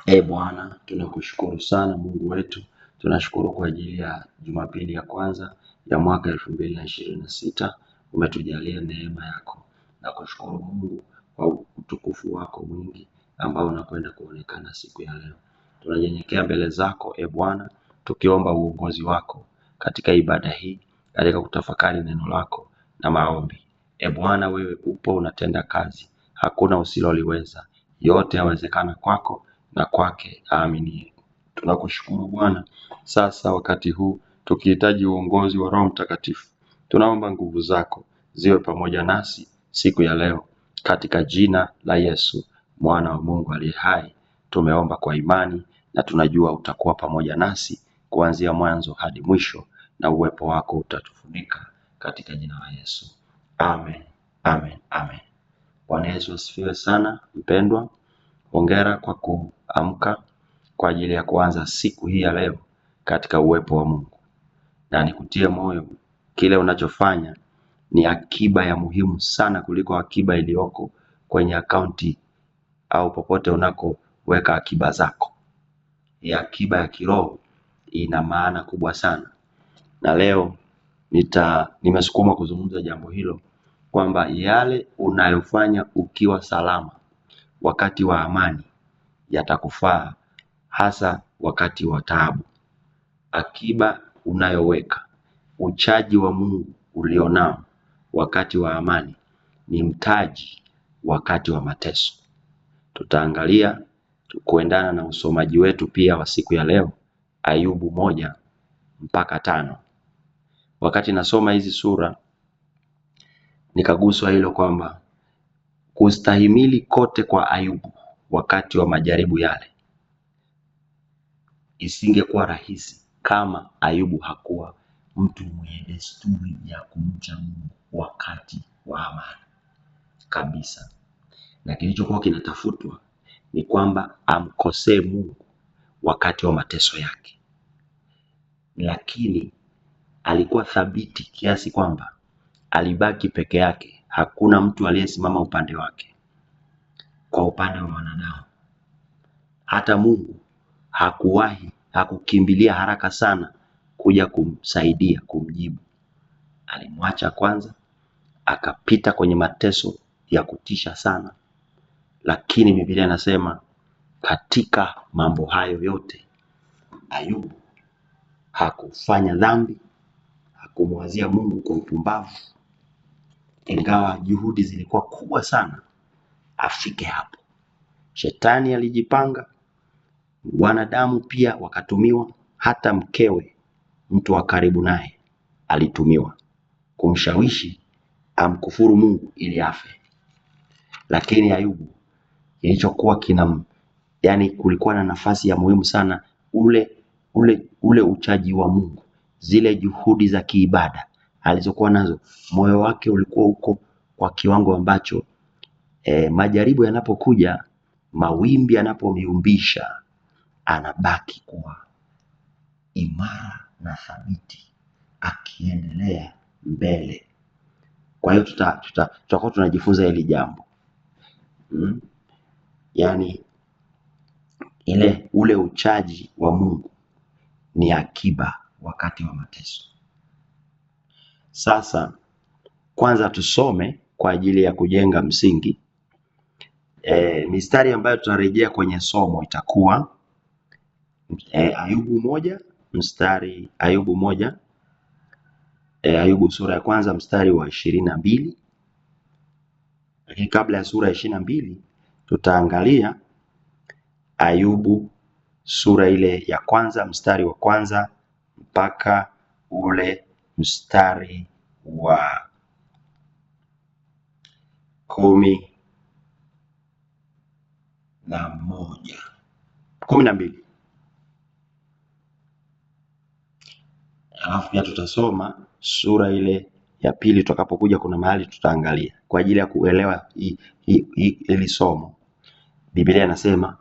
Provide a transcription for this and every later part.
Bwana, tunakushukuru sana Mungu wetu. Tunashukuru kwa ajili ya Jumapili ya kwanza ya mwaka 2026. Umetujalia neema yako. Nakushukuru Mungu kwa utukufu wako mwingi ambao unakwenda kuonekana siku ya leo. Tunanyenyekea mbele zako Bwana, tukiomba uongozi wako katika ibada hii, katika kutafakari neno lako na maombi. Bwana, wewe upo unatenda kazi. Hakuna usiloliweza. Yote yawezekana kwako na kwake aamini. Tunakushukuru Bwana. Sasa wakati huu tukihitaji uongozi wa Roho Mtakatifu, tunaomba nguvu zako ziwe pamoja nasi siku ya leo, katika jina la Yesu mwana wa Mungu aliye hai. Tumeomba kwa imani na tunajua utakuwa pamoja nasi kuanzia mwanzo hadi mwisho, na uwepo wako utatufunika katika jina la Yesu. Amen, amen, amen. Bwana Yesu asifiwe sana mpendwa. Hongera kwa kuamka kwa ajili ya kuanza siku hii ya leo katika uwepo wa Mungu. Na nikutie moyo, kile unachofanya ni akiba ya muhimu sana kuliko akiba iliyoko kwenye akaunti au popote unakoweka akiba zako. Ya akiba ya kiroho ina maana kubwa sana. Na leo nimesukuma kuzungumza jambo hilo, kwamba yale unayofanya ukiwa salama wakati wa amani yatakufaa hasa wakati wa taabu. Akiba unayoweka, uchaji wa Mungu ulionao wakati wa amani ni mtaji wakati wa mateso. Tutaangalia kuendana na usomaji wetu pia wa siku ya leo, Ayubu 1-5. Wakati nasoma hizi sura nikaguswa hilo kwamba kustahimili kote kwa Ayubu wakati wa majaribu yale isingekuwa rahisi kama Ayubu hakuwa mtu mwenye desturi ya kumcha Mungu wakati wa amani kabisa. Na kilichokuwa kinatafutwa ni kwamba amkosee Mungu wakati wa mateso yake. Lakini alikuwa thabiti kiasi kwamba alibaki peke yake. Hakuna mtu aliyesimama upande wake. Kwa upande wa wanadamu, hata Mungu hakukimbilia haraka sana kuja kumsaidia, kumjibu. Alimwacha kwanza, akapita kwenye mateso ya kutisha sana. Lakini Biblia inasema katika mambo hayo yote Ayubu hakufanya dhambi, hakumwazia Mungu kwa upumbavu, ingawa juhudi zilikuwa kubwa sana afike hapo. Shetani alijipanga, wanadamu pia wakatumiwa, hata mkewe, mtu wa karibu naye, alitumiwa kumshawishi amkufuru Mungu ili afe. Lakini Ayubu ilichokuwa kulikuwa na nafasi ya muhimu sana ule uchaji wa Mungu, zile juhudi za kiibada alizokuwa nazo. Moyo wake ulikuwa uko kwa kiwango ambacho majaribu yanapokuja, mawimbi yanapomiumbisha, anabaki kuwa imara na thabiti akiendelea mbele. Kwa hiyo tutakuwa tunajifunza hili jambo. Yaani ule uchaji wa Mungu ni akiba wakati wa mateso. Sasa kwanza tusome kwa ajili ya kujenga msingi. Mistari ambayo tutarejea kwenye somo itakuwa Ayubu 1, Ayubu sura ya kwanza mstari wa 22. Lakini kabla ya sura ya 22 tutaangalia Ayubu sura ile ya kwanza mstari wa kwanza mpaka ule mstari wa 12. Alafu pia tutasoma sura ile ya pili tutakapokuja, kuna mahali tutaangalia kwa ajili ya kuelewa hili somo. Biblia inasema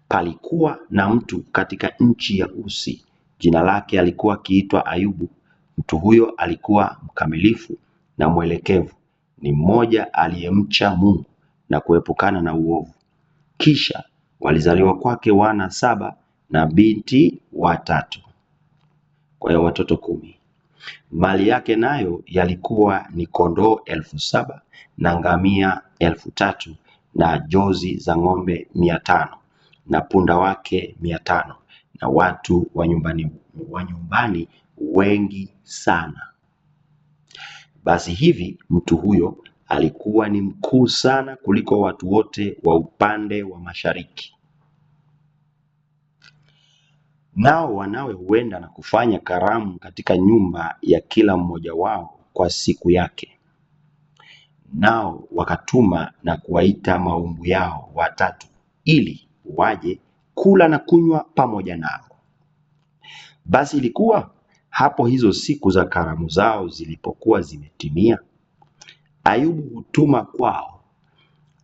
palikuwa na mtu katika nchi ya Usi, jina lake alikuwa akiitwa Ayubu. Mtu huyo alikuwa mkamilifu na mwelekevu, ni mmoja aliyemcha Mungu na kuepukana na uovu. Kisha Walizaliwa kwake wana 7 na binti 3. Kwa hiyo watoto 10. Mali yake nayo yalikuwa ni kondoo 7,000 na ngamia 3,000 na jozi za ng'ombe 500 na punda wake 500 na watu wa nyumbani wengi sana. Basi hivi mtu huyo alikuwa ni mkuu sana kuliko watu wote wa upande wa mashariki. Nao wanawe huenda na kufanya karamu katika nyumba ya kila mmoja wao kwa siku yake. Nao wakatuma na kuwaita maumbu yao 3 ili waje kula na kunywa pamoja nao. Basi ilikuwa hapo hizo siku za karamu zao zilipokuwa zimetimia, Ayubu hutuma kwao,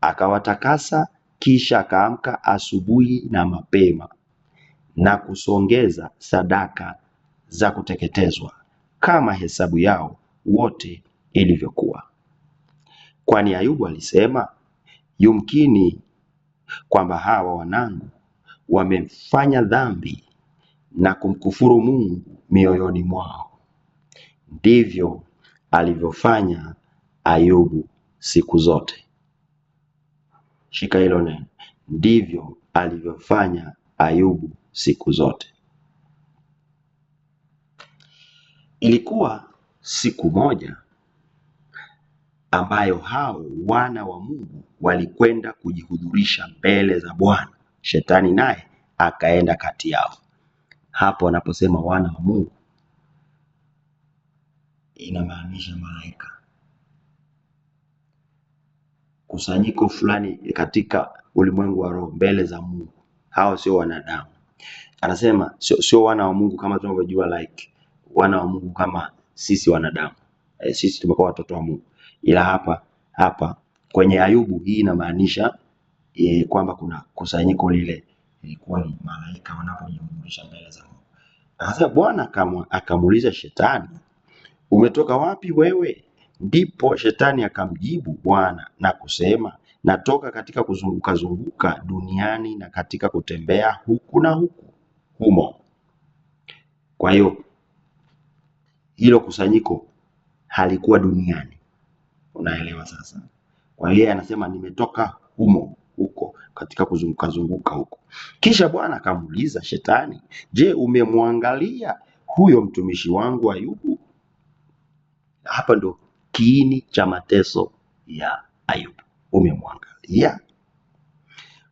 akawatakasa, kisha akaamka asubuhi na mapema na kusongeza sadaka za kuteketezwa kama hesabu yao wote ilivyokuwa. Kwani Ayubu alisema, yumkini kwamba hawa wanangu wamefanya dhambi na kumkufuru Mungu mioyoni mwao. Ndivyo alivyofanya Ayubu siku zote. Shika hilo neno. Ndivyo alivyofanya Ayubu siku zote. Ilikuwa siku moja ambayo hao wana wa Mungu walikwenda kujihudhurisha mbele za Bwana. Shetani naye akaenda kati yao. Hapo wanaposema wana wa Mungu inamaanisha malaika. Kusanyiko fulani katika ulimwengu wa roho mbele za Mungu. Hao sio wanadamu. Anasema sio wana wa Mungu kama tunavyojua like wana wa Mungu kama sisi wanadamu. Sisi tumekuwa watoto wa Mungu. Ila hapa kwenye Ayubu hii inamaanisha kwamba kuna kusanyiko lile ilikuwa ni malaika wanapojihudhurisha mbele za Mungu. Sasa Bwana akamuuliza Shetani, umetoka wapi wewe? Ndipo Shetani akamjibu Bwana na kusema, natoka katika kuzunguka duniani na katika kutembea huku na humo. Kwa hiyo hilo kusanyiko halikuwa duniani. Unaelewa sasa? Kwa hiyo anasema nimetoka huko katika kuzunguka huko. Kisha Bwana akamuuliza Shetani, je, umemwangalia huyo mtumishi wangu Ayubu? Hapa ndo kiini cha mateso ya Ayubu. Umemwangalia?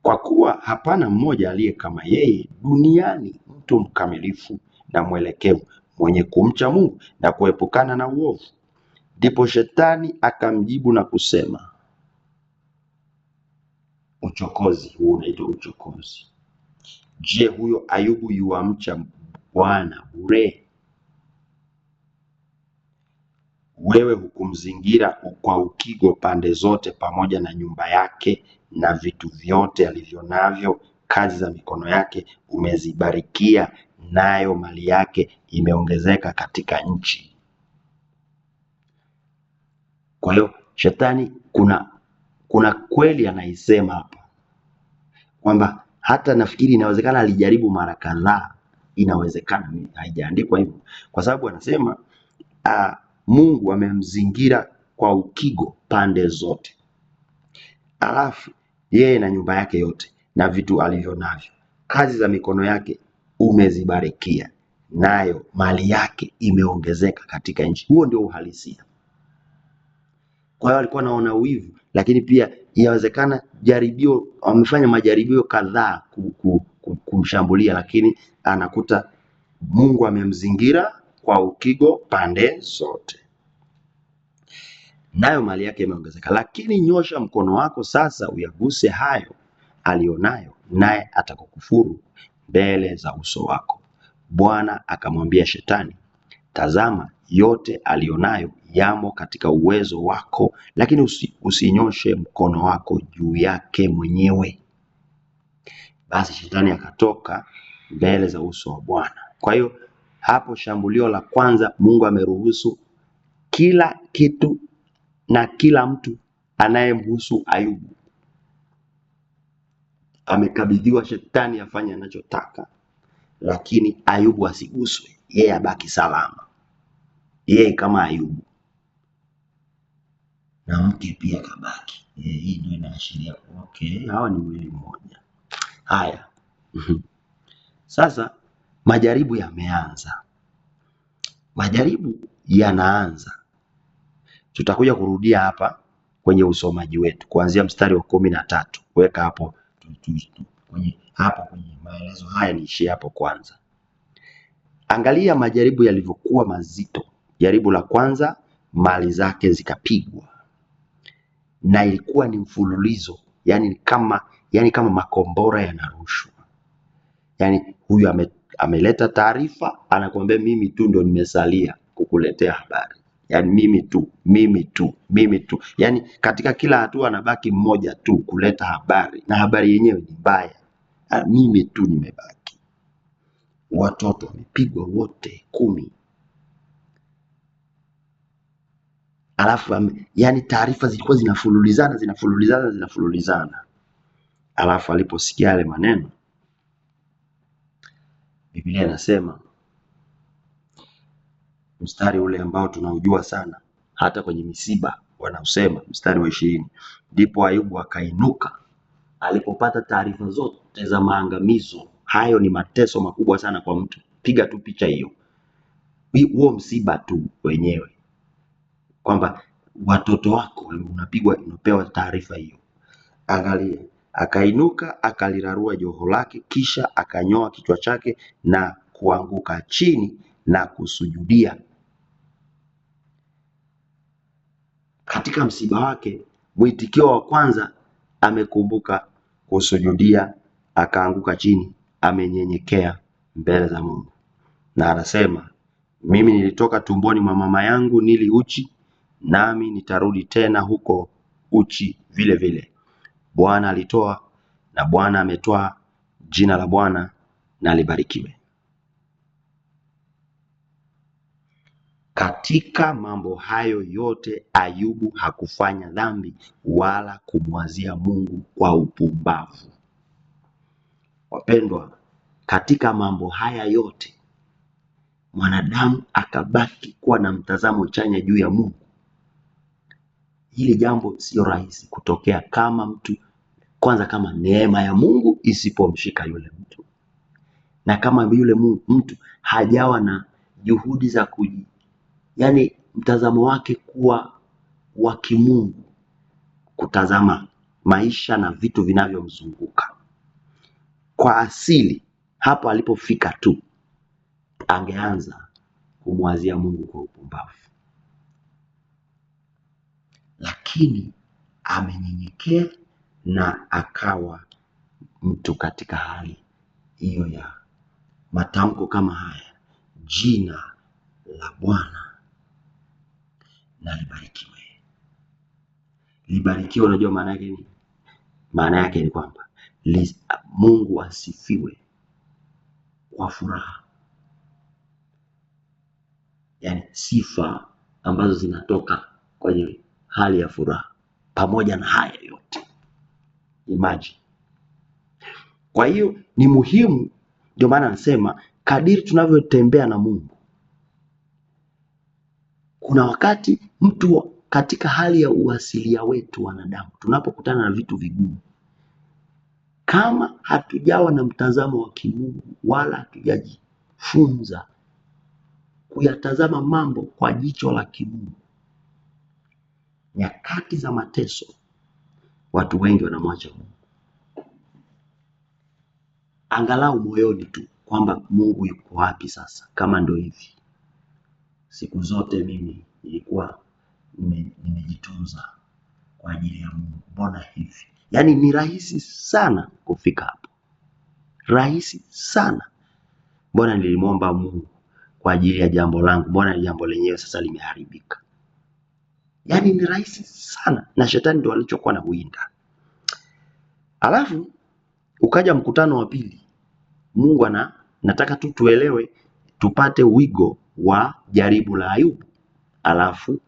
Kwa kuwa hapana mmoja aliye kama yeye duniani, mtu mkamilifu na mwelekevu, mwenye kumcha Mungu na kuepukana na uovu. Ndipo Shetani akamjibu na kusema, uchokozi huu unaitwa uchokozi. Je, huyo Ayubu yuamcha Bwana bure? Wewe hukumzingira kwa ukigo pande zote, pamoja na nyumba yake na vitu vyote alivyo navyo, kazi za mikono yake umezibarikia, nayo mali yake imeongezeka katika nchi. Kwa hiyo Shetani kuna kweli anaisema hapa kwamba hata nafikiri inawezekana alijaribu mara kadhaa, inawezekana, haijaandikwa hivyo, kwa sababu anasema Mungu amemzingira kwa ukigo pande zote, alafu yeye na nyumba yake yote na vitu alivyo navyo, kazi za mikono yake umezibarikia, nayo mali yake imeongezeka katika nchi. Huo ndio uhalisia. Kwa hiyo alikuwa anaona wivu, lakini pia inawezekana amefanya majaribio kadhaa kumshambulia, lakini anakuta Mungu amemzingira kwa ukigo pande zote, nayo mali yake imeongezeka. Lakini nyosha mkono wako sasa uyaguse hayo alionayo, naye atakukufuru mbele za uso wako. Bwana akamwambia Shetani, tazama, yote alionayo yamo katika uwezo wako, lakini usinyoshe mkono wako juu yake mwenyewe. Basi Shetani akatoka mbele za uso wa Bwana. Kwa hiyo hapo shambulio la kwanza, Mungu ameruhusu kila kitu na kila mtu anayemhusu Ayubu amekabidhiwa shetani afanye anachotaka, lakini Ayubu asiguswe, yeye abaki salama, yeye kama Ayubu, na mke pia kabaki. Hii ndio inaashiria okay, hawa ni mwili mmoja. Haya. Sasa majaribu yameanza. Majaribu yanaanza, tutakuja kurudia hapa kwenye usomaji wetu kuanzia mstari wa 13. Weka hapo kwenye maelezo haya, niishie hapo kwanza. Angalia majaribu yalivyokuwa mazito. Jaribu la kwanza, mali zake zikapigwa, na ilikuwa ni mfululizo, yani kama makombora yanarushwa. Yani huyu ameleta taarifa, anakuambia mimi tu ndo nimesalia kukuletea habari. Yani mimi tu. Yani katika kila hatua anabaki mmoja tu kuleta habari, na habari yenyewe ni mbaya. Mimi tu nimebaki. Watoto wamepigwa wote 10. Alafu yani taarifa zilikuwa zinafululizana. Alafu aliposikia yale maneno, Biblia inasema mstari ule ambao tunaujua sana, hata kwenye misiba wanausema, mstari wa 20, ndipo Ayubu akainuka. Alipopata taarifa zote za maangamizo, hayo ni mateso makubwa sana kwa mtu. Piga tu picha hiyo, huo msiba tu wenyewe, kwamba watoto wako unapewa taarifa hiyo. Angalia, akainuka akalirarua joho lake, kisha akanyoa kichwa chake na kuanguka chini na kusujudia. Katika msiba wake, mwitikio wa kwanza, amekumbuka kusujudia, akaanguka chini, amenyenyekea mbele za Mungu, na anasema mimi nilitoka tumboni mwa mama yangu nili uchi, nami nitarudi tena huko uchi vile vile. Bwana alitoa na Bwana ametoa, jina la Bwana na libarikiwe. Katika mambo hayo yote Ayubu hakufanya dhambi wala kumwazia Mungu kwa upumbavu. Wapendwa, katika mambo haya yote mwanadamu akabaki kuwa na mtazamo chanya juu ya Mungu. Hili jambo sio rahisi kutokea kama neema ya Mungu isipomshika yule mtu, na kama yule mtu hajawa na juhudi za yani mtazamo wake kuwa wa kimungu, kutazama maisha na vitu vinavyomzunguka. Kwa asili hapo alipofika tu angeanza kumwazia Mungu kwa upumbavu, lakini amenyenyekea na akawa mtu katika hali hiyo ya matamko kama haya, jina la Bwana na libarikiwe. Libarikiwe, unajua maana yake ni? Maana yake ni kwamba Mungu asifiwe kwa furaha, yani sifa ambazo zinatoka kwenye hali ya furaha pamoja na haya yote. Imagine. Kwa hiyo ni muhimu, ndio maana nasema kadiri tunavyotembea na Mungu, kuna wakati mtu katika hali ya uasilia wetu wanadamu, tunapokutana na vitu vigumu, kama hatujawa na mtazamo wa kimungu wala hatujajifunza kuyatazama mambo kwa jicho la kimungu, nyakati za mateso watu wengi wanamwacha Mungu, angalau moyoni tu kwamba Mungu yuko wapi sasa. Kama ndio hivi, siku zote mimi nilikuwa nimejitunza kwa ajili ya Mungu, mbona hivi? Yani ni rahisi sana kufika hapo, rahisi sana. Mbona nilimwomba Mungu kwa ajili ya jambo langu, mbona jambo lenyewe sasa limeharibika? Yani ni rahisi sana, na shetani ndio alichokuwa na huinda. Alafu ukaja mkutano wa pili, Mungu nataka tu tuelewe, tupate wigo wa jaribu la Ayubu, alafu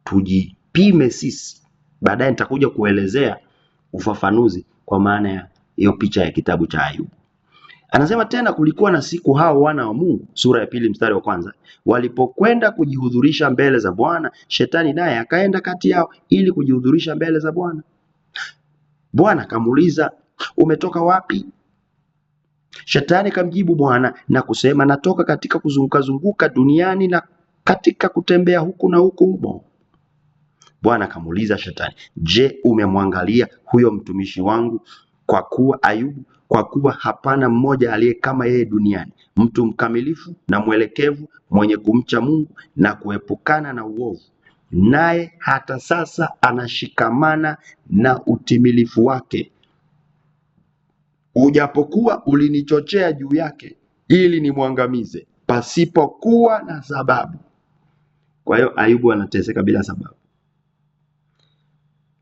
tujipime sisi. Baadaye nitakuja kuelezea ufafanuzi kwa maana ya hiyo picha ya kitabu cha Ayubu. Anasema tena, kulikuwa na siku hao wana wa Mungu, sura ya 2 mstari wa 1, walipokwenda kujihudhurisha mbele za Bwana, shetani naye akaenda kati yao ili kujihudhurisha mbele za Bwana. Bwana akamuuliza, umetoka wapi? Shetani kamjibu Bwana na kusema, natoka katika kuzunguka duniani na katika kutembea huku na huku humo. Bwana akamuuliza Shetani, je, umemwangalia huyo mtumishi wangu kwa kuwa Ayubu? Kwa kuwa hapana mmoja aliye kama yeye duniani, mtu mkamilifu na mwelekevu, mwenye kumcha Mungu na kuepukana na uovu. Naye hata sasa anashikamana na utimilifu wake, ujapokuwa ulinichochea juu yake ili nimwangamize pasipokuwa na sababu. Kwa hiyo Ayubu anateseka bila sababu,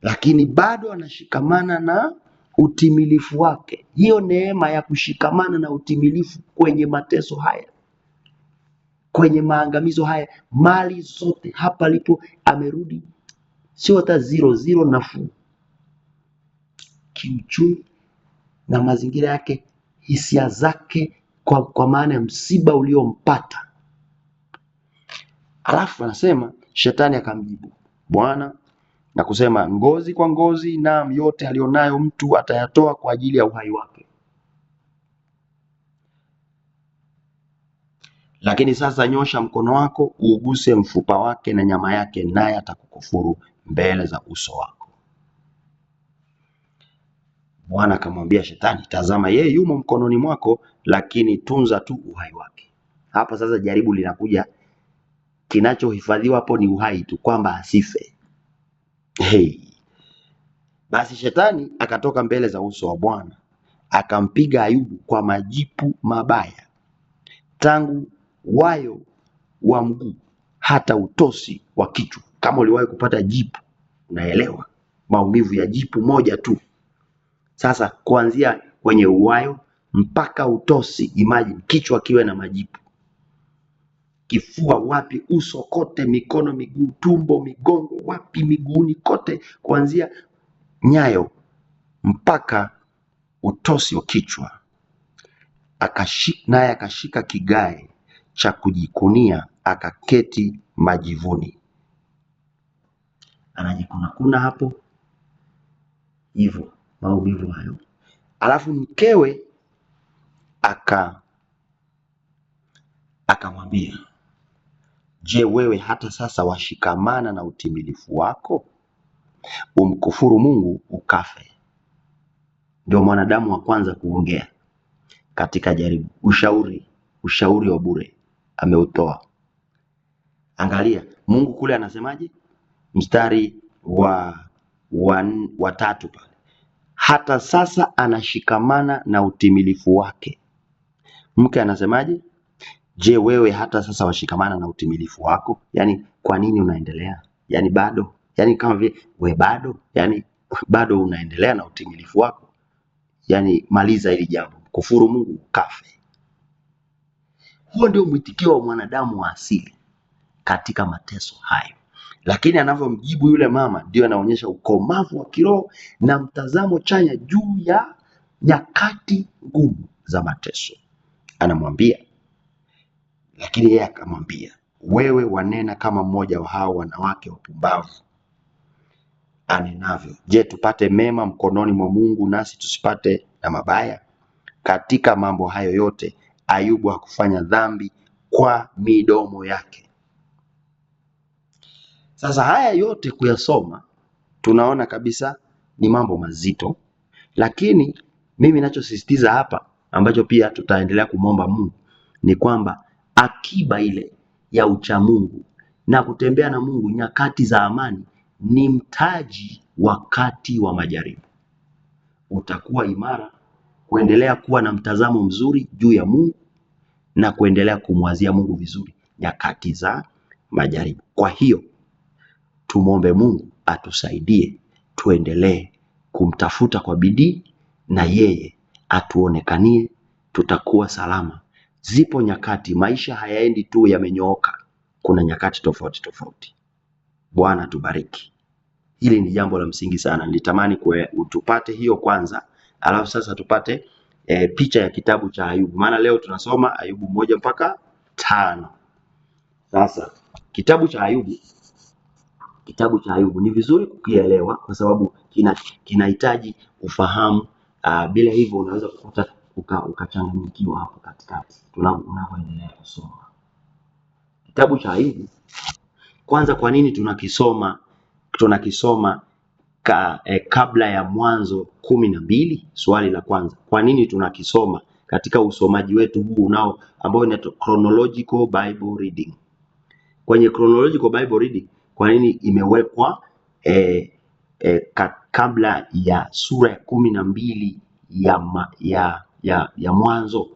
lakini bado anashikamana na utimilifu wake. Hiyo neema ya kushikamana na utimilifu kwenye mateso haya, kwenye maangamizo haya, mali zote hapa alipo amerudi sio hata 0 nafuu kiuchumi na mazingira yake, hisia zake, kwa maana ya msiba uliompata. Alafu anasema Shetani akamjibu Bwana na kusema, ngozi kwa ngozi, naam, yote alionayo mtu atayatoa kwa ajili ya uhai wake. Lakini sasa nyosha mkono wako uuguse mfupa wake na nyama yake, naye atakukufuru mbele za uso wako. Bwana akamwambia Shetani, tazama, yeye yumo mkononi mwako, lakini tunza tu uhai wake. Hapa sasa jaribu linakuja. Kinachohifadhiwa hapo ni uhai tu, kwamba asife. Basi Shetani akatoka mbele za uso wa Bwana, akampiga Ayubu kwa majipu mabaya, tangu wayo wa mguu hata utosi wa kichwa. Kama uliwahi kupata jipu, unaelewa maumivu ya jipu moja tu. Sasa kuanzia kwenye uwayo mpaka utosi, imagine kichwa kiwe na majipu, kifua wapi, uso kote, mikono, miguu, tumbo, migongo, wapi, miguuni kote, kuanzia nyayo mpaka utosi wa kichwa. Naye akashika kigae cha kujikunia, akaketi majivuni. Anajikunakuna hapo hivyo, maumivu hayo. Alafu mkewe akamwambia, je, wewe hata sasa washikamana na utimilifu wako? Umkufuru Mungu ukafe. Ndio mwanadamu wa kwanza kuongea katika jaribu. Ushauri wa bure ameutoa. Angalia Mungu kule anasemaje? Mstari wa 3 pale, hata sasa anashikamana na utimilifu wake. Mke anasemaje? Je, wewe hata sasa washikamana na utimilifu wako? Yani kwa nini unaendelea? Yani bado, yani kama vile we bado, yani bado unaendelea na utimilifu wako. Yani maliza hili jambo, kufuru Mungu ukafe. Huo ndio mwitikio wa mwanadamu wa asili katika mateso hayo. Lakini anavyomjibu yule mama ndio anaonyesha ukomavu wa kiroho na mtazamo chanya juu ya nyakati ngumu za mateso. Anamwambia, lakini yeye akamwambia, wewe wanena kama mmoja wa hao wanawake wapumbavu anenavyo. Je, tupate mema mkononi mwa Mungu nasi tusipate na mabaya? Katika mambo hayo yote Ayubu hakufanya dhambi kwa midomo yake. Sasa haya yote kuyasoma, tunaona kabisa ni mambo mazito, lakini mimi ninachosisitiza hapa, ambacho pia tutaendelea kumwomba Mungu, ni kwamba akiba ile ya uchamungu na kutembea na Mungu nyakati za amani ni mtaji wakati wa majaribu. Utakuwa imara kuendelea kuwa na mtazamo mzuri juu ya Mungu na kuendelea kumwazia Mungu vizuri nyakati za majaribu. Kwa hiyo tumwombe Mungu atusaidie tuendelee kumtafuta kwa bidii, na yeye atuonekanie, tutakuwa salama. Zipo nyakati, maisha hayaendi tu yamenyooka, kuna nyakati tofauti tofauti. Bwana tubariki. Hili ni jambo la msingi sana. Nilitamani tupate hiyo kwanza, alafu sasa tupate picha ya kitabu cha Ayubu, maana leo tunasoma Ayubu 1 mpaka 5. Sasa kitabu cha Ayubu ni vizuri kukielewa kwa sababu kinahitaji ufahamu. Bila hivyo unaweza kukuta ukachanganyikiwa hapo katikati tunapoendelea kusoma kitabu cha Ayubu. Kwanza, kwa nini tunakisoma kabla ya Mwanzo 12? Swali la kwanza, kwa nini tunakisoma katika usomaji wetu huu ambao inaitwa chronological Bible reading? Kwenye chronological Bible reading, kwa nini imewekwa kabla ya sura ya 12 ya Mwanzo?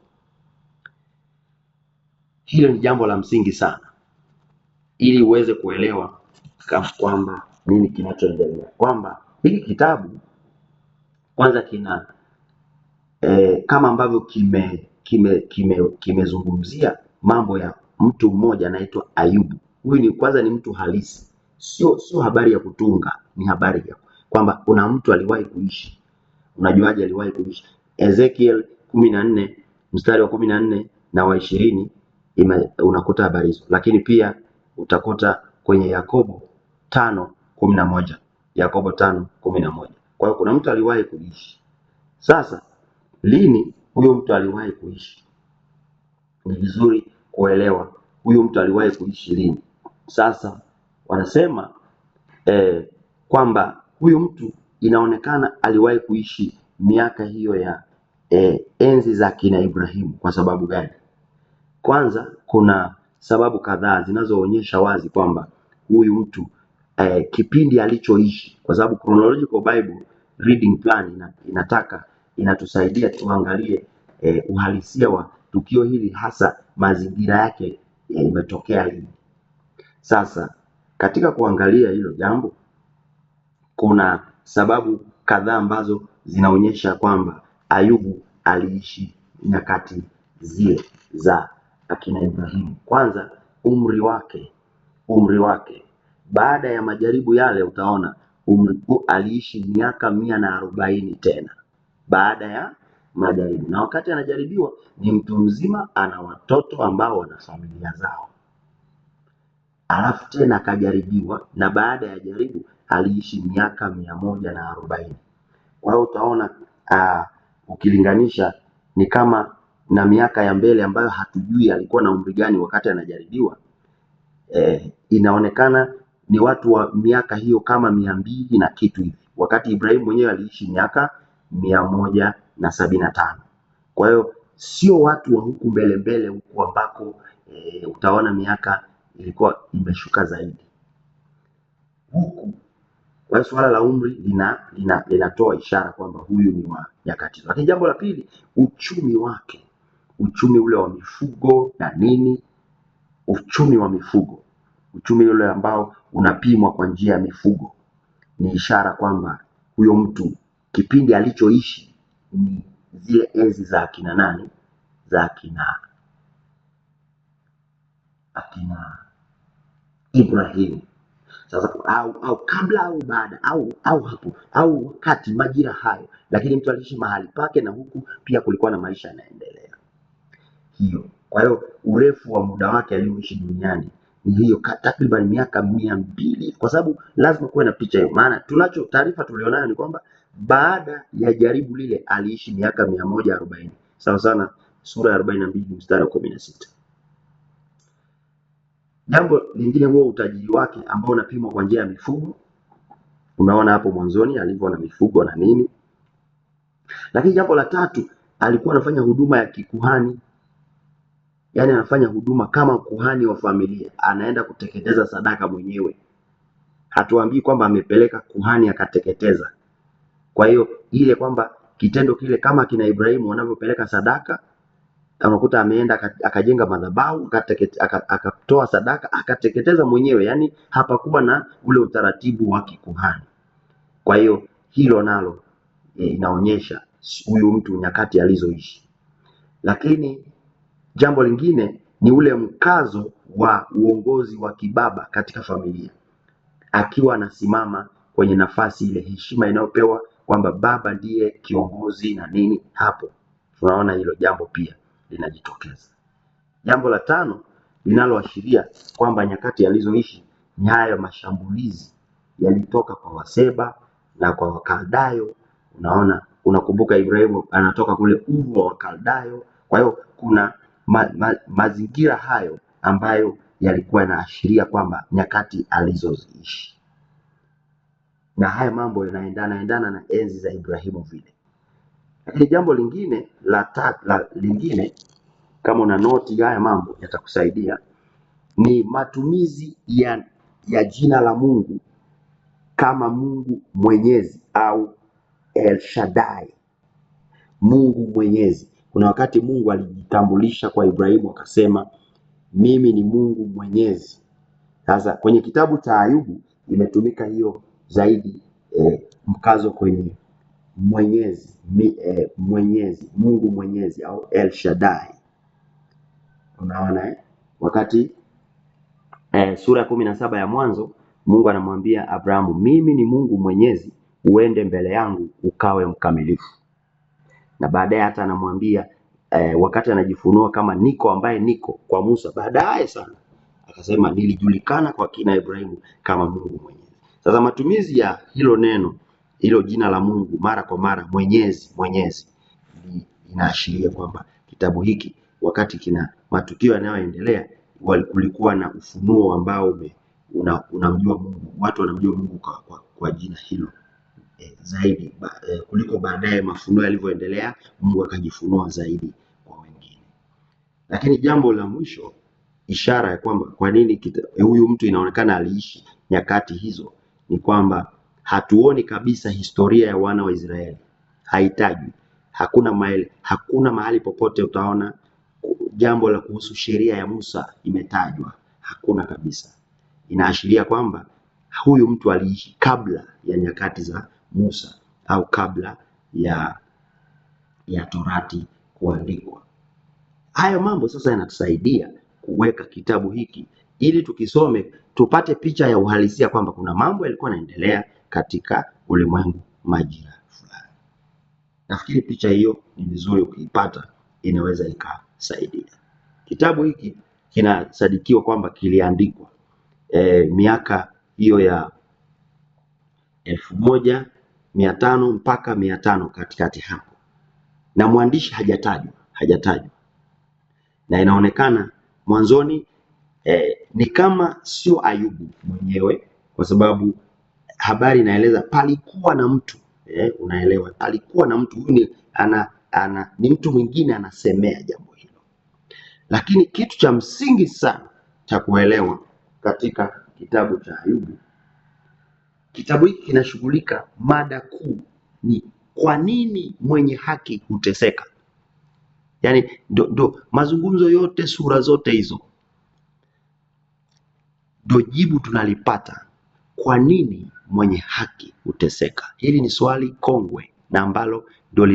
Hilo ni jambo la msingi sana ili uweze kuelewa kwamba nini kinachoendelea, kwamba hiki kitabu kwanza kina kama ambavyo kimezungumzia mambo ya mtu mmoja anaitwa Ayubu. Huyu kwanza ni mtu halisi, sio habari ya kutunga, ni habari ya kwamba kuna mtu aliwahi kuishi. Unajuaje aliwahi kuishi? Ezekiel 14 mstari wa 14 na wa 20 unakuta habari hizo, lakini pia utakuta kwenye Yakobo 5:11. Yakobo 5:11. Kwa hiyo kuna mtu aliwahi kuishi. Sasa lini huyo mtu aliwahi kuishi? Ni vizuri kuelewa huyo mtu aliwahi kuishi lini. Sasa wanasema kwamba huyu mtu inaonekana aliwahi kuishi miaka hiyo ya enzi za kina Ibrahimu. Kwa sababu gani? Kwanza, kuna sababu kadhaa zinazoonyesha wazi kwamba huyu mtu kipindi alichoishi, kwa sababu chronological Bible reading plan inatusaidia tuangalie uhalisia wa tukio hili, hasa mazingira yake imetokea lini. Sasa katika kuangalia hilo jambo, kuna sababu kadhaa ambazo zinaonyesha kwamba Ayubu aliishi nyakati zile za akina Ibrahimu. Kwanza, umri wake. Baada ya majaribu yale utaona aliishi miaka 140 tena baada ya majaribu, na wakati anajaribiwa ni mtu mzima, ana watoto ambao wana familia zao, alafu tena akajaribiwa, na baada ya jaribu aliishi miaka 140. Kwa hiyo utaona ukilinganisha ni kama na miaka ya mbele ambayo hatujui alikuwa na umri gani wakati anajaribiwa. Inaonekana ni watu wa miaka hiyo kama 200 na kitu hivi, wakati Ibrahimu mwenyewe aliishi miaka 175. Kwa hiyo sio watu wa huku mbele huku ambako utaona miaka ilikuwa imeshuka zaidi huku. Kwa hiyo swala la umri linatoa ishara kwamba huyu ni wa nyakati. Lakini jambo la pili, uchumi ule wa mifugo na nini, uchumi ule ambao unapimwa kwa njia ya mifugo, ni ishara kwamba huyo mtu kipindi alichoishi ni zile enzi za akina nani, za akina Ibrahimu. Sasa au kabla au baada au hapo au wakati majira hayo, lakini mtu aliishi mahali pake na huku pia kulikuwa na maisha yanaendelea hiyo. Kwa hiyo urefu wa muda wake alioishi duniani ni hiyo takriban miaka 200, kwa sababu lazima kuwe na picha hiyo, maana taarifa tulionayo ni kwamba baada ya jaribu lile aliishi miaka 140, sawa sana sura ya 42 mstari wa 16. Jambo lingine, huo utajiri wake ambao unapimwa kwa njia ya mifugo. Umeona hapo mwanzoni alivyo na mifugo na nini. Lakini jambo la tatu, alikuwa anafanya huduma ya kikuhani. Yaani anafanya huduma kama kuhani wa familia, anaenda kuteketeza sadaka mwenyewe. Hatuambii kwamba amepeleka kuhani akateketeza. Kwa hiyo ile kwamba kitendo kile kama kina Ibrahimu wanavyopeleka sadaka, unakuta ameenda akajenga madhabahu, akatoa sadaka, akateketeza mwenyewe. Yaani hapakuwa na ule utaratibu wa kikuhani. Kwa hiyo hilo nalo inaonyesha huyu mtu nyakati alizoishi. Lakini jambo lingine ni ule mkazo wa uongozi wa kibaba katika familia, akiwa anasimama kwenye nafasi ile, heshima inayopewa kwamba baba ndiye kiongozi na nini, hapo tunaona hilo jambo pia linajitokeza. Jambo la tano linaloashiria kwamba nyakati alizoishi ni haya mashambulizi yalitoka kwa Waseba na kwa Wakaldayo. Unakumbuka Ibrahimu anatoka kule Uru wa Wakaldayo. Kwa hiyo kuna mazingira hayo ambayo yalikuwa yanaashiria kwamba nyakati alizoziishi, na haya mambo yanaendana na enzi za Ibrahimu vile. Lakini jambo lingine lingine, kama una noti haya mambo yatakusaidia, ni matumizi ya jina la Mungu kama Mungu Mwenyezi au El Shaddai, Mungu Mwenyezi. Kuna wakati Mungu alijitambulisha kwa Ibrahimu akasema mimi ni Mungu Mwenyezi. Sasa kwenye kitabu cha Ayubu imetumika hiyo zaidi, mkazo kwenye Mwenyezi, Mwenyezi, Mungu Mwenyezi au El Shaddai. Unaona wakati sura ya 17 ya Mwanzo Mungu anamwambia Abrahamu, mimi ni Mungu Mwenyezi, uende mbele yangu ukawe mkamilifu. Na baadaye hata anamwambia wakati anajifunua kama niko ambaye niko kwa Musa, baadaye sana akasema nilijulikana kwa kina Ibrahimu kama Mungu Mwenyezi. Sasa matumizi ya hilo neno, hilo jina la Mungu mara kwa mara, Mwenyezi, Mwenyezi, inaashiria kwamba kitabu hiki wakati kina matukio yanayoendelea kulikuwa na ufunuo ambao unamjua Mungu, watu wanamjua Mungu kwa jina hilo zaidi kuliko baadaye mafunuo yalivyoendelea Mungu akajifunua zaidi kwa wengine. Lakini jambo la mwisho, ishara ya kwamba kwa nini huyu mtu inaonekana aliishi nyakati hizo, ni kwamba hatuoni kabisa historia ya wana wa Israeli, haitajwi. Hakuna mahali popote utaona jambo la kuhusu sheria ya Musa imetajwa, hakuna kabisa. Inaashiria kwamba huyu mtu aliishi kabla ya nyakati za Musa au kabla ya Torati kuandikwa. Hayo mambo sasa yanatusaidia kuweka kitabu hiki ili tukisome tupate picha ya uhalisia kwamba kuna mambo yalikuwa yanaendelea katika ulimwengu majira fulani. Nafikiri picha hiyo ni vizuri ukiipata, inaweza ikasaidia. Kitabu hiki kinasadikiwa kwamba kiliandikwa miaka hiyo ya 1500 mpaka 500 katikati hapo, na mwandishi hajatajwa, na inaonekana mwanzoni ni kama sio Ayubu mwenyewe, kwa sababu habari inaeleza palikuwa na mtu unaelewa, palikuwa na mtu huyu ni mtu mwingine anasemea jambo hilo. Lakini kitu cha msingi sana cha kuelewa katika kitabu cha Ayubu, kitabu hiki kinashughulika, mada kuu ni kwa nini mwenye haki huteseka. Yaani ndo mazungumzo yote, sura zote hizo, ndo jibu tunalipata, kwa nini mwenye haki huteseka. Hili ni swali kongwe na ambalo ndo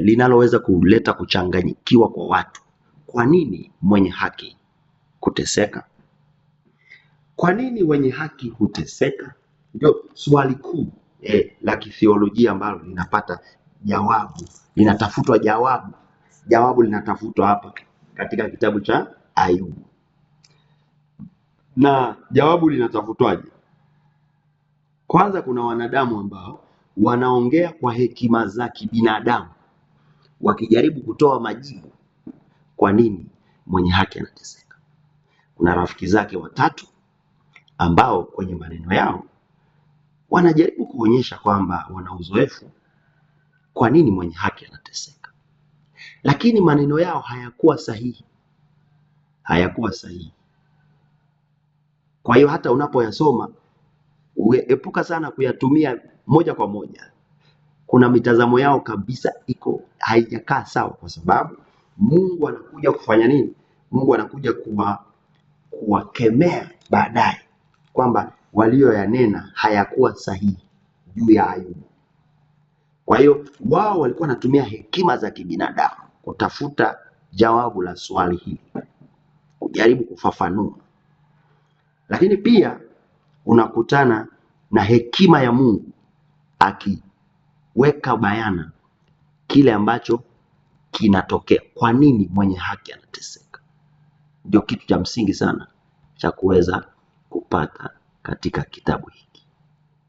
linaloweza kuleta kuchanganyikiwa kwa watu. Kwa nini mwenye haki kuteseka? Kwa nini wenye haki huteseka? Ndio swali kuu la kithiolojia ambalo linapata jawabu, linatafutwa jawabu. Jawabu linatafutwa hapa katika kitabu cha Ayubu. Na jawabu linatafutwaje? Kwanza kuna wanadamu ambao wanaongea kwa hekima za kibinadamu wakijaribu kutoa majibu kwa nini mwenye haki anateseka. Kuna rafiki zake watatu ambao kwenye maneno yao wanajaribu kuonyesha kwamba wana uzoefu kwa nini mwenye haki anateseka, lakini maneno yao hayakuwa sahihi. Kwa hiyo hata unapoyasoma epuka sana kuyatumia moja kwa moja. Kuna mitazamo yao kabisa haijakaa sawa, kwa sababu Mungu anakuja kufanya nini? Mungu anakuja kuwakemea baadaye kwamba walioyanena hayakuwa sahihi juu ya Ayubu. Kwa hiyo wao walikuwa wanatumia hekima za kibinadamu kutafuta jawabu la swali hili, kujaribu kufafanua. Lakini pia unakutana na hekima ya Mungu akiweka bayana kile ambacho kinatokea. Kwa nini mwenye haki anateseka? Ndio kitu cha msingi sana cha kuweza kupata katika kitabu hiki.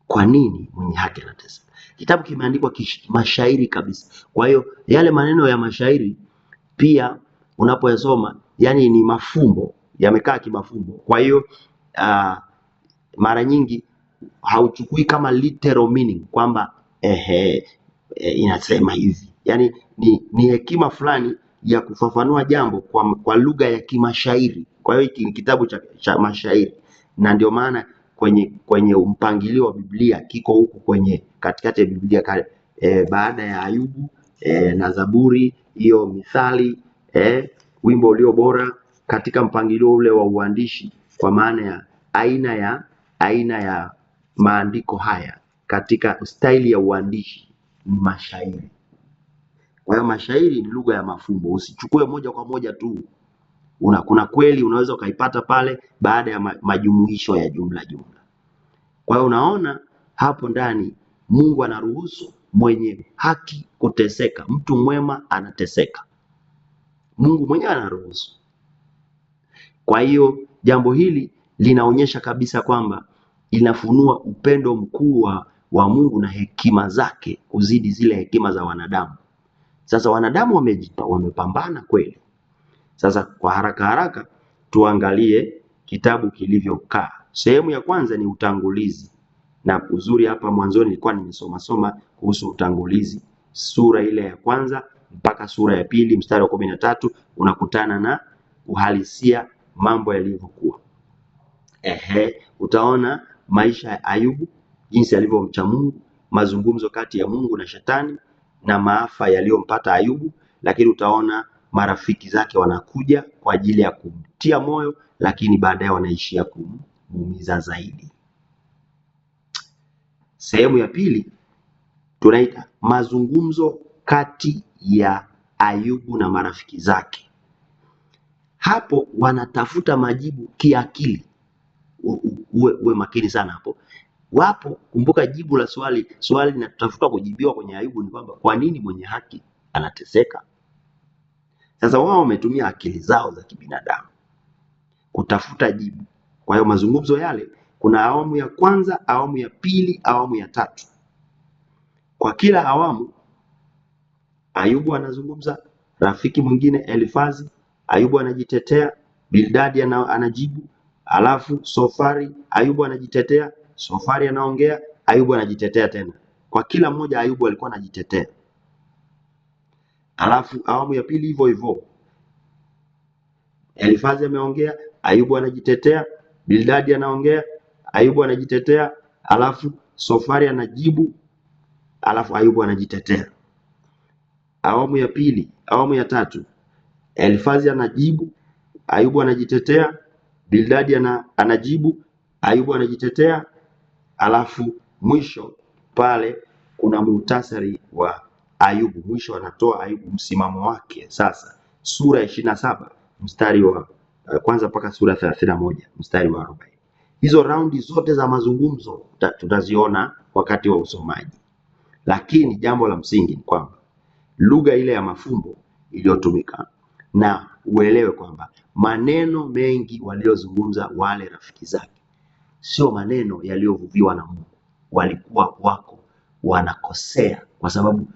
Kwa nini mwenye haki anateseka? Kitabu kimeandikwa mashairi kabisa. Kwa hiyo yale maneno ya mashairi pia unapoyasoma, yani ni mafumbo, yamekaa kimafumbo. Kwa hiyo mara nyingi hauchukui kama literal meaning kwamba inasema hivi. Yani ni hekima fulani ya kufafanua jambo kwa lugha ya kimashairi. Kwa hiyo hiki ni kitabu cha mashairi, na ndio maana kwenye mpangilio wa Biblia kiko huku kwenye katikati ya Biblia baada ya Ayubu na Zaburi, hiyo Mithali, wimbo ulio bora, katika mpangilio ule wa uandishi, kwa maana ya aina ya maandiko haya katika staili ya uandishi ni mashairi. Kwa hiyo mashairi ni lugha ya mafumbo. Usichukue moja kwa moja tu. Kuna kweli unaweza ukaipata pale baada ya majumuisho ya jumla. Kwa hiyo unaona hapo ndani Mungu anaruhusu mwenye haki kuteseka. Mtu mwema anateseka, Mungu mwenyewe anaruhusu. Kwa hiyo jambo hili linaonyesha kabisa kwamba inafunua upendo mkuu wa Mungu na hekima zake kuzidi zile hekima za wanadamu. Sasa wanadamu wamepambana kweli. Sasa kwa haraka tuangalie kitabu kilivyokaa. Sehemu ya kwanza ni utangulizi, na uzuri hapa mwanzoni nilikuwa nimesoma kuhusu utangulizi. Sura ile ya kwanza mpaka sura ya pili mstari wa 13 unakutana na uhalisia mambo yalivyokuwa. Utaona maisha ya Ayubu, jinsi alivyomcha Mungu, mazungumzo kati ya Mungu na Shetani na maafa yaliyompata Ayubu. Lakini utaona marafiki zake wanakuja kwa ajili ya kumtia moyo, lakini baadaye wanaishia kumuumiza zaidi. Sehemu ya pili tunaita mazungumzo kati ya Ayubu na marafiki zake. Hapo wanatafuta majibu kiakili. Uwe makini sana hapo. Wapo, kumbuka jibu la swali linatafuta kujibiwa kwenye Ayubu ni kwamba kwa nini mwenye haki anateseka? Sasa wao wametumia akili zao za kibinadamu kutafuta jibu. Kwa hiyo mazungumzo yale, kuna awamu ya kwanza, awamu ya pili, awamu ya tatu. Kwa kila awamu Ayubu anazungumza, rafiki mwingine Elifazi, Ayubu anajitetea, Bildadi anajibu, alafu Sofari, Ayubu anajitetea, Sofari anaongea, Ayubu anajitetea tena. Kwa kila mmoja Ayubu alikuwa anajitetea. Alafu awamu ya pili hivyo hivyo, Elifazi ameongea, Ayubu anajitetea, Bildadi anaongea, Ayubu anajitetea, alafu Sofari anajibu, alafu Ayubu anajitetea. Awamu ya pili, awamu ya tatu, Elifazi anajibu, Ayubu anajitetea, Bildadi anajibu, Ayubu anajitetea, alafu mwisho pale kuna muhtasari wa Ayubu. Mwisho anatoa Ayubu msimamo wake. Sasa sura ya 27 mstari wa kwanza mpaka sura 31 mstari wa 40. Hizo raundi zote za mazungumzo tutaziona wakati wa usomaji. Lakini jambo la msingi ni kwamba lugha ile ya mafumbo iliyotumika, na uelewe kwamba maneno mengi waliozungumza wale rafiki zake sio maneno yaliyovuviwa na Mungu. Walikuwa wako wanakosea kwa sababu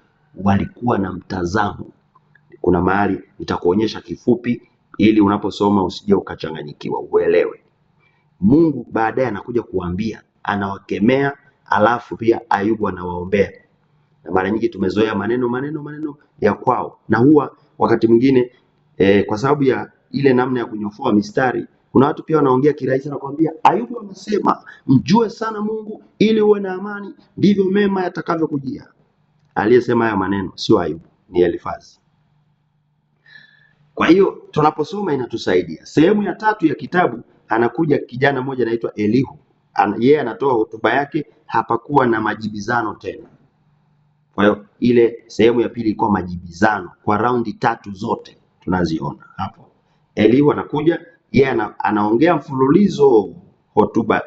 walikuwa na mtazamo. Kuna mahali nitakuonyesha kifupi ili unaposoma usije ukachanganyikiwa, uelewe. Mungu baadaye anakuja kuambia, anawakemea, alafu pia Ayubu anawaombea. Na mara nyingi tumezoea maneno ya kwao, na huwa wakati mwingine kwa sababu ya ile namna ya kunyofoa mistari, kuna watu pia wanaongea kirahisi na kuambia Ayubu amesema mjue sana Mungu ili uwe na amani, ndivyo mema yatakavyokujia. Aliyesema haya maneno sio Ayubu, ni Elifazi. Kwa hiyo tunaposoma inatusaidia. Sehemu ya tatu ya kitabu anakuja kijana mmoja anaitwa Elihu. Yeye anatoa hotuba yake, hapakuwa na majibizano tena. Kwa hiyo ile sehemu ya pili ilikuwa majibizano kwa raundi tatu zote tunaziona hapo. Elihu anakuja, yeye anaongea mfululizo hotuba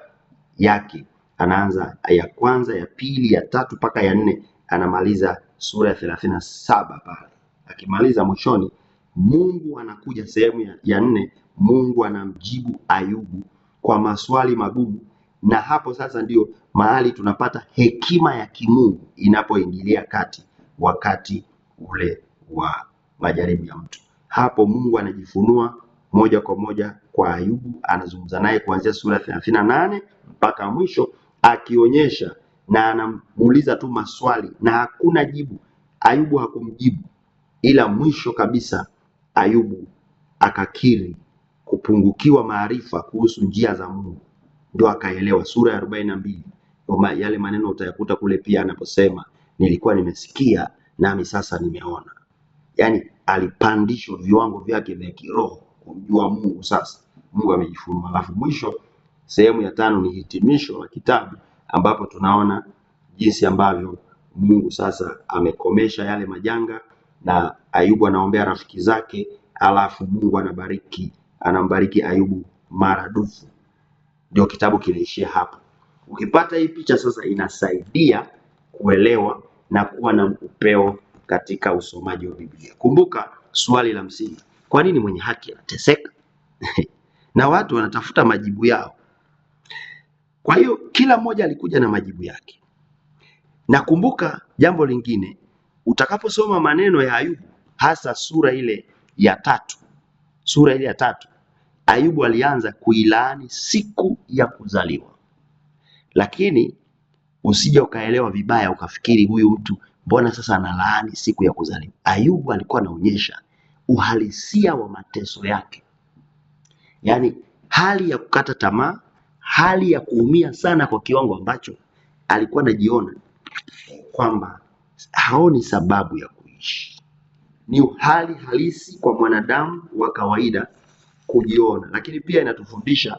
yake, anaanza ya kwanza, ya pili, ya tatu mpaka ya nne, anamaliza sura ya 37 pale. Akimaliza mwishoni, Mungu anakuja sehemu ya nne, Mungu anamjibu Ayubu kwa maswali magumu, na hapo sasa ndio mahali tunapata hekima ya kimungu inapoingilia kati wakati ule wa majaribu ya mtu. Hapo Mungu anajifunua moja kwa moja kwa Ayubu, anazungumza naye kuanzia sura 38 mpaka mwisho, akionyesha na anamuuliza tu maswali na hakuna jibu. Ayubu hakumjibu, ila mwisho kabisa Ayubu akakiri kupungukiwa maarifa kuhusu njia za Mungu, ndio akaelewa. Sura ya 42 yale maneno utayakuta kule pia anaposema nilikuwa nimesikia nami sasa nimeona. Yani alipandishwa viwango vyake vya kiroho kumjua Mungu. Sasa Mungu amejifunua. Alafu mwisho sehemu ya 5 ni hitimisho la kitabu, ambapo tunaona jinsi ambavyo Mungu sasa amekomesha yale majanga na Ayubu anaombea rafiki zake, alafu Mungu anambariki Ayubu maradufu. Ndio kitabu kinaishia hapo. Ukipata hii picha sasa, inasaidia kuelewa na kuwa na upeo katika usomaji wa Biblia. Kumbuka swali la msingi, kwa nini mwenye haki anateseka? Na watu wanatafuta majibu yao. Kwa hiyo kila mmoja alikuja na majibu yake. Na kumbuka jambo lingine, utakaposoma maneno ya Ayubu, hasa sura ile ya 3, Ayubu alianza kuilaani siku ya kuzaliwa. Lakini usije ukaelewa vibaya ukafikiri huyu mtu mbona sasa analaani siku ya kuzaliwa. Ayubu alikuwa anaonyesha uhalisia wa mateso yake, yaani hali ya kukata tamaa, hali ya kuumia sana kwa kiwango ambacho alikuwa anajiona kwamba haoni sababu ya kuishi. Ni hali halisi kwa mwanadamu wa kawaida kujiona, lakini pia inatufundisha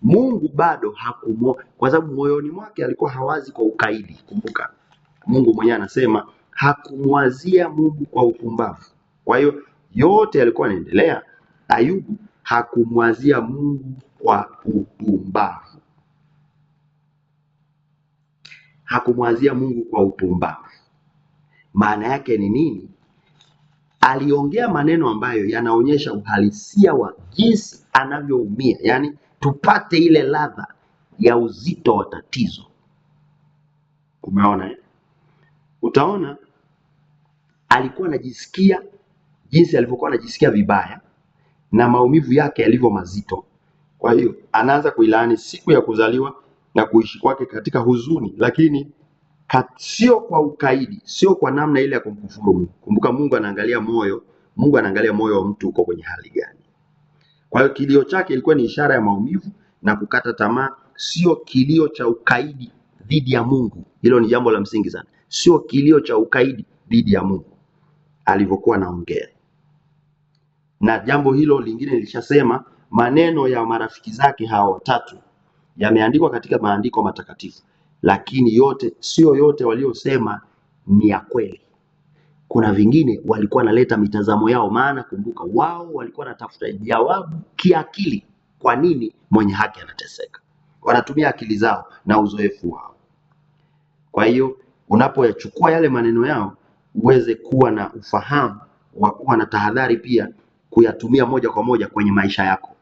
Mungu bado hakumwoa, kwa sababu moyoni mwake alikuwa hawazi kwa ukaidi. Kumbuka Mungu mwenyewe anasema hakumwazia Mungu kwa upumbavu. Kwa hiyo yote yalikuwa yanaendelea, Ayubu hakumwazia Mungu kwa upumbavu. Hakumwazia Mungu kwa upumbavu. Maana yake ni nini? Aliongea maneno ambayo yanaonyesha uhalisia wa jinsi anavyoumia, yani tupate ile ladha ya uzito wa tatizo. Umeona Utaona alikuwa anajisikia jinsi alivyokuwa anajisikia vibaya na maumivu yake yalivyo mazito. Kwa hiyo anaanza kuilaani siku ya kuzaliwa na kuishi kwake katika huzuni, lakini sio kwa ukaidi, sio kwa namna ile ya kumkufuru Mungu. Kumbuka Mungu anaangalia moyo, Mungu anaangalia moyo wa mtu uko kwenye hali gani. Kwa hiyo kilio chake ilikuwa ni ishara ya maumivu na kukata tamaa, sio kilio cha ukaidi dhidi ya Mungu. Hilo ni jambo la msingi sana. Sio kilio cha ukaidi dhidi ya Mungu alivyokuwa anaongea. Na jambo hilo lingine nilishasema, maneno ya marafiki zake hao watatu yameandikwa katika maandiko matakatifu, lakini sio yote waliosema ni ya kweli. Kuna vingine walikuwa wanaleta mitazamo yao, maana kumbuka wao walikuwa wanatafuta jawabu kiakili, kwa nini mwenye haki anateseka. Wanatumia akili zao na uzoefu wao. Kwa hiyo unapoyachukua yale maneno yao, uweze kuwa na ufahamu wa kuwa na tahadhari pia kuyatumia moja kwa moja kwenye maisha yako.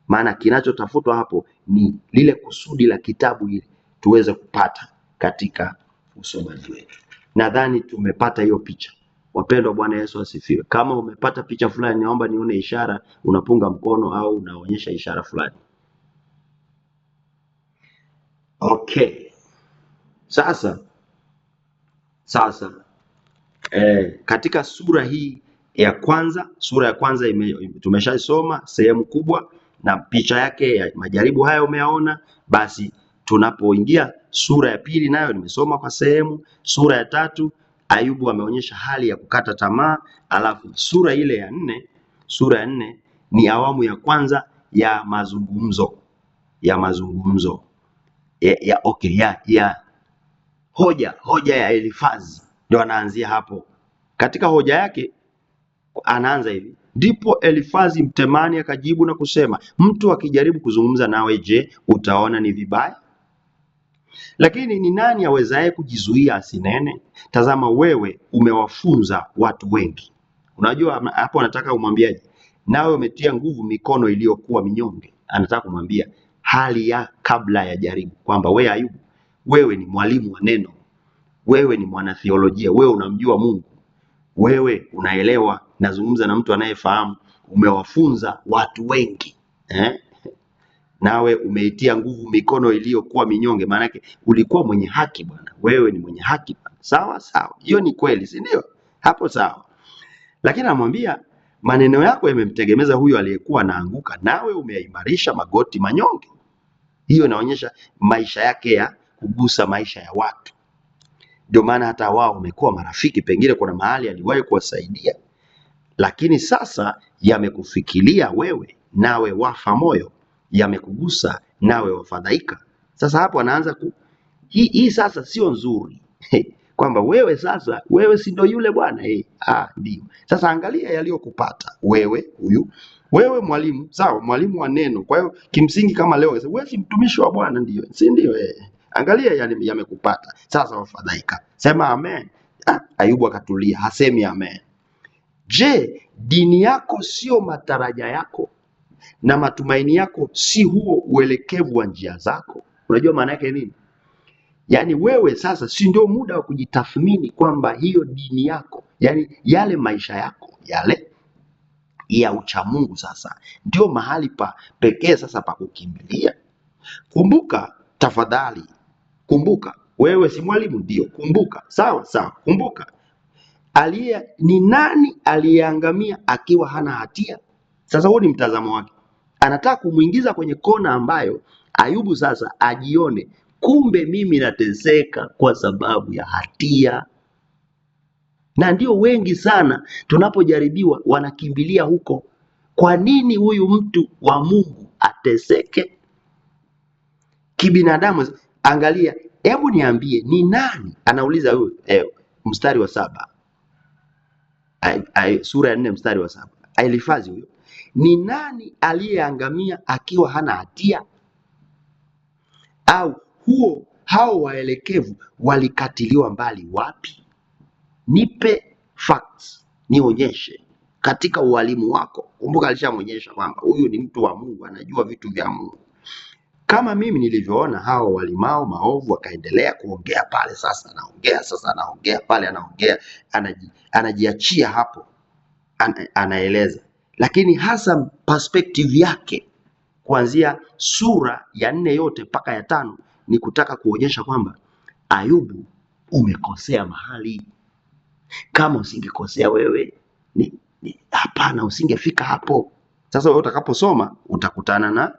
Maana kinachotafutwa hapo ni lile kusudi la kitabu hili tuweze kupata katika usomaji wetu. Nadhani tumepata hiyo picha. Wapendwa, Bwana Yesu asifiwe. Kama umepata picha fulani, naomba nione ishara, unapunga mkono au unaonyesha ishara fulani. Okay. Sasa katika sura hii ya kwanza, tumeshasoma sehemu kubwa na picha yake ya majaribu haya umeyaona. Basi tunapoingia sura ya pili, nayo nimesoma kwa sehemu. Sura ya 3 Ayubu ameonyesha hali ya kukata tamaa. Alafu sura ya 4 ni awamu ya kwanza ya mazungumzo hoja ya Elifazi. Ndio anaanzia hapo. Katika hoja yake anaanza hivi: ndipo Elifazi Mtemani akajibu na kusema, mtu akijaribu kuzungumza nawe, je, utaona ni vibaya? Lakini ni nani awezaye kujizuia asinene? Tazama, wewe umewafunza watu wengi. Unajua hapo anataka umwambiaje? Nawe umetia nguvu mikono iliyokuwa minyonge. Anataka kumwambia hali ya kabla ya jaribu, kwamba wewe Ayubu, wewe ni mwalimu wa neno, wewe ni mwanatheolojia, wewe unamjua Mungu, wewe unaelewa. Nazungumza na mtu anayefahamu. Umewafunza watu wengi, nawe umeitia nguvu mikono iliyokuwa minyonge. Maana yake ulikuwa mwenye haki bwana, wewe ni mwenye haki bwana. Sawa sawa, hiyo ni kweli, si ndio? Hapo sawa. Lakini anamwambia maneno yako yamemtegemeza huyo aliyekuwa anaanguka, nawe umeimarisha magoti manyonge. Hiyo inaonyesha maisha yake ya kugusa maisha ya watu. Ndio maana hata wao wamekuwa marafiki, pengine kuna mahali aliwahi kuwasaidia, lakini sasa yamekufikiria wewe, nawe wafa moyo, yamekugusa nawe wafadhaika. Sasa hapo anaanza hii sasa sio nzuri kwamba wewe sasa, wewe si ndio yule bwana ndio. Sasa angalia yaliyokupata wewe, wewe mwalimu, sawa, mwalimu wa neno. Kwa hiyo kimsingi kama leo wewe si mtumishi wa Bwana, ndio, si ndio? Angalia yamekupata sasa, wafadhaika. Sema amen. Ayubu akatulia, hasemi amen. Je, dini yako sio mataraja yako, na matumaini yako si huo uelekevu wa njia zako? Unajua maana yake nini? Yaani wewe sasa si ndio muda wa kujitathmini kwamba hiyo dini yako, yaani yale maisha yako yale ya uchamungu sasa ndio mahali pa pekee sasa pa kukimbilia. Kumbuka tafadhali, kumbuka wewe si mwalimu, ndio, kumbuka, sawa sawa, kumbuka ni nani aliyeangamia akiwa hana hatia? Sasa huo ni mtazamo wake, anataka kumuingiza kwenye kona ambayo Ayubu sasa ajione, kumbe mimi nateseka kwa sababu ya hatia. Na ndio wengi sana tunapojaribiwa wanakimbilia huko. Kwa nini huyu mtu wa Mungu ateseke kibinadamu? Angalia, hebu niambie, ni nani anauliza huyu mstari wa 7, sura ya 4 mstari wa 7. Elifazi huyo, ni nani aliyeangamia akiwa hana hatia? Au hao waelekevu walikatiliwa mbali wapi? Nipe facts, nionyeshe katika ualimu wako. Kumbuka alishamonyesha kwamba huyu ni mtu wa Mungu, anajua vitu vya Mungu. Kama mimi nilivyoona hao walimao maovu wakaendelea kuongea pale, sasa anaongea pale, anaongea, anajiachia hapo, anaeleza. Lakini hasa perspective yake kuanzia sura ya 4 yote mpaka ya 5 ni kutaka kuonyesha kwamba Ayubu, umekosea mahali. Kama usingekosea wewe, hapana, usingefika hapo. Sasa wewe utakaposoma utakutana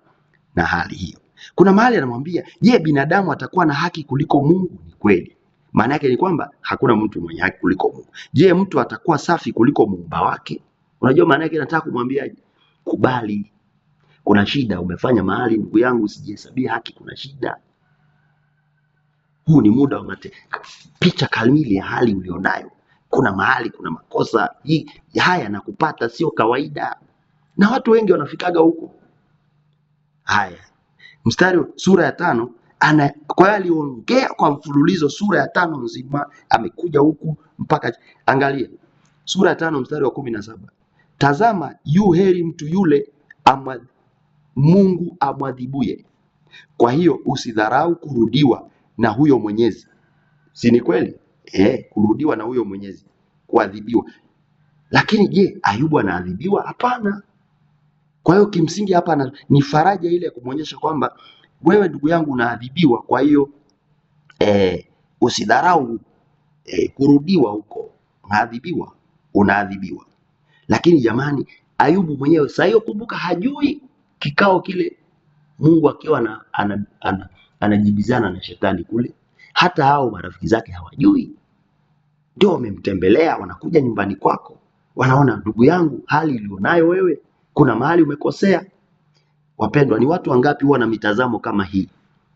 na hali hiyo. Kuna mahali anamwambia, je, binadamu atakuwa na haki kuliko Mungu? Ni kweli. Maana yake ni kwamba hakuna mtu mwenye haki kuliko Mungu. Je, mtu atakuwa safi kuliko muumba wake? Unajua maana yake nataka kumwambia, kubali kuna shida umefanya mahali, ndugu yangu, usijihesabia haki, kuna shida. Huu ni muda wa picha kamili ya hali ulionayo. Kuna mahali kuna makosa, haya nakupata sio kawaida, na watu wengi wanafikaga huko. Haya, sura ya 5 kwa hiyo aliongea kwa mfululizo sura ya 5 nzima, amekuja huku mpaka angalia sura ya 5 mstari wa 17. Tazama, yu heri mtu yule Mungu amwadhibuye. Kwa hiyo usidharau kurudiwa na huyo Mwenyezi. Si ni kweli? Kurudiwa na huyo Mwenyezi, kuadhibiwa. Lakini je, Ayubu anaadhibiwa? Hapana. Kwa hiyo kimsingi hapa ni faraja ile ya kumwonyesha kwamba wewe ndugu yangu unaadhibiwa, kwa hiyo usidharau kurudiwa huko, unaadhibiwa. Lakini jamani, Ayubu mwenyewe sasa hiyo, kumbuka, hajui kikao kile Mungu akiwa anajibizana na shetani kule. Hata hao marafiki zake hawajui, ndio wamemtembelea, wanakuja nyumbani kwako, wanaona, ndugu yangu, hali ulionayo wewe, kuna mahali umekosea. Wapendwa, ni watu wangapi huwa na mitazamo kama hii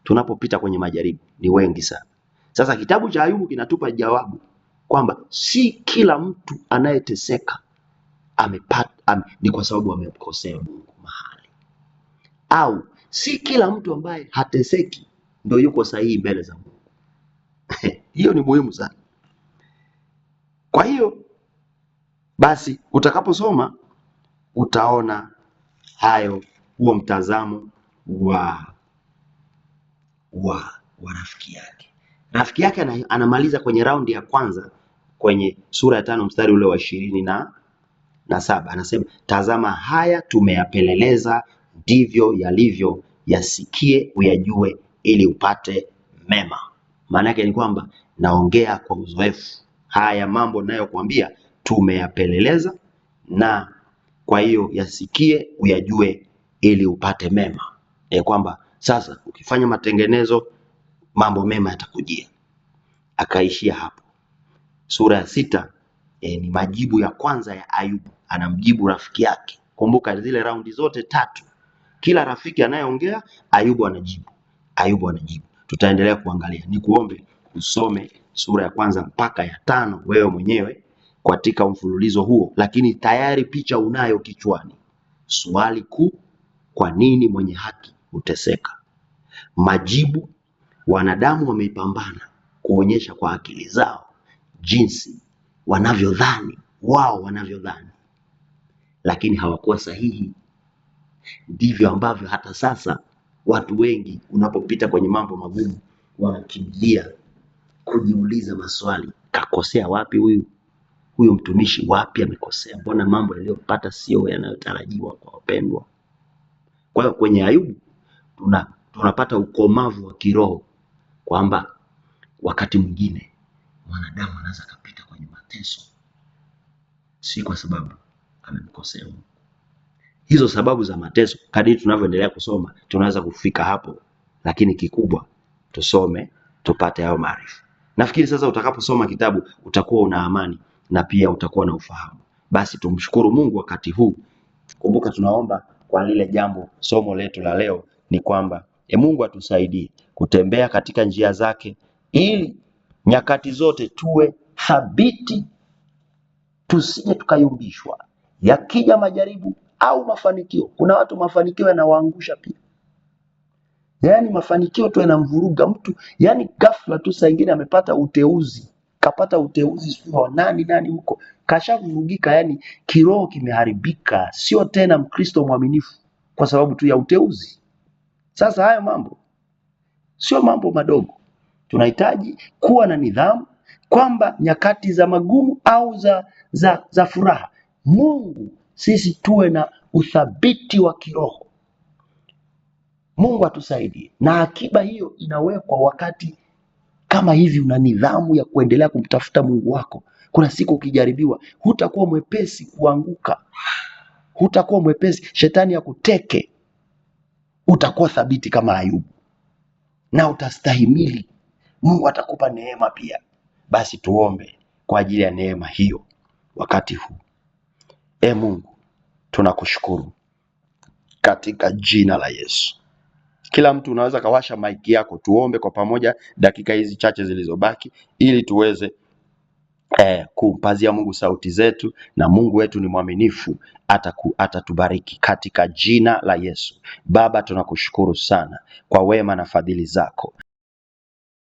tunapopita kwenye majaribu? Ni wengi sana. Sasa kitabu cha Ayubu kinatupa jawabu kwamba si kila mtu anayeteseka ni kwa sababu amemkosea Mungu mahali, au si kila mtu ambaye hateseki ndio yuko sahihi mbele za Mungu. Hiyo ni muhimu sana. Kwa hiyo basi utakaposoma utaona huo mtazamo wa rafiki yake. Rafiki yake anamaliza kwenye raundi ya kwanza kwenye sura ya 5 mstari ule wa 27, anasema tazama, haya tumeyapeleleza, ndivyo yalivyo, yasikie uyajue, ili upate mema. Maana yake ni kwamba naongea kwa uzoefu. Haya mambo ninayokuambia tumeyapeleleza, na kwa hiyo yasikie uyajue ili upate mema. Kwamba sasa ukifanya matengenezo mambo mema yatakujia. Akaishia hapo. Sura ya 6 ni majibu ya kwanza ya Ayubu. Anamjibu rafiki yake. Kumbuka zile raundi zote 3. Kila rafiki anayeongea Ayubu anajibu. Tutaendelea kuangalia. Nikuombe usome sura ya kwanza mpaka ya 5 wewe mwenyewe katika mfululizo huo, lakini tayari picha unayo kichwani. Swali kuu, kwa nini mwenye haki huteseka? Majibu, wanadamu wameipambana kuonyesha kwa akili zao jinsi wanavyodhani, lakini hawakuwa sahihi. Ndivyo ambavyo hata sasa watu wengi unapopita kwenye mambo magumu wanakimbilia kujiuliza maswali. Kakosea wapi huyu mtumishi? Wapi amekosea? Mbona mambo yaliyopata sio yanayotarajiwa kwa wapendwa? Kwa hiyo kwenye Ayubu tunapata ukomavu wa kiroho, kwamba wakati mwingine mwanadamu anaweza kupita kwenye mateso si kwa sababu amemkosea Mungu. Hizo sababu za mateso, kadiri tunavyoendelea kusoma tunaweza kufika hapo, lakini kikubwa tusome tupate hayo maarifa. Nafikiri sasa utakaposoma kitabu utakuwa una amani na pia utakuwa na ufahamu. Basi tumshukuru Mungu wakati huu. Kumbuka tunaomba kwa lile jambo. Somo letu la leo ni kwamba Mungu atusaidie kutembea katika njia zake, ili nyakati zote tuwe thabiti, tusije tukayumbishwa. Yakija majaribu au mafanikio, kuna watu mafanikio yanawaangusha pia. Yaani mafanikio tu yanamvuruga mtu, yaani ghafla tu saa nyingine amepata uteuzi, kapata uteuzi sio nani huko, kashavurugika, yaani kiroho kimeharibika, sio tena Mkristo mwaminifu kwa sababu tu ya uteuzi. Sasa hayo mambo sio mambo madogo. Tunahitaji kuwa na nidhamu, kwamba nyakati za magumu au za furaha, Mungu sisi tuwe na uthabiti wa kiroho. Mungu atusaidie. Na akiba hiyo inawekwa wakati kama hivi, una nidhamu ya kuendelea kumtafuta Mungu wako. Kuna siku ukijaribiwa, hutakuwa mwepesi kuanguka, hutakuwa mwepesi shetani akuteke. Utakuwa thabiti kama Ayubu na utastahimili. Mungu atakupa neema pia. Basi tuombe kwa ajili ya neema hiyo wakati huu. Mungu, tunakushukuru katika jina la Yesu. Kila mtu unaweza kawasha maiki yako, tuombe kwa pamoja dakika hizi chache zilizobaki, ili tuweze kumpazia Mungu sauti zetu, na Mungu wetu ni mwaminifu, atatubariki katika jina la Yesu. Baba, tunakushukuru sana kwa wema na fadhili zako.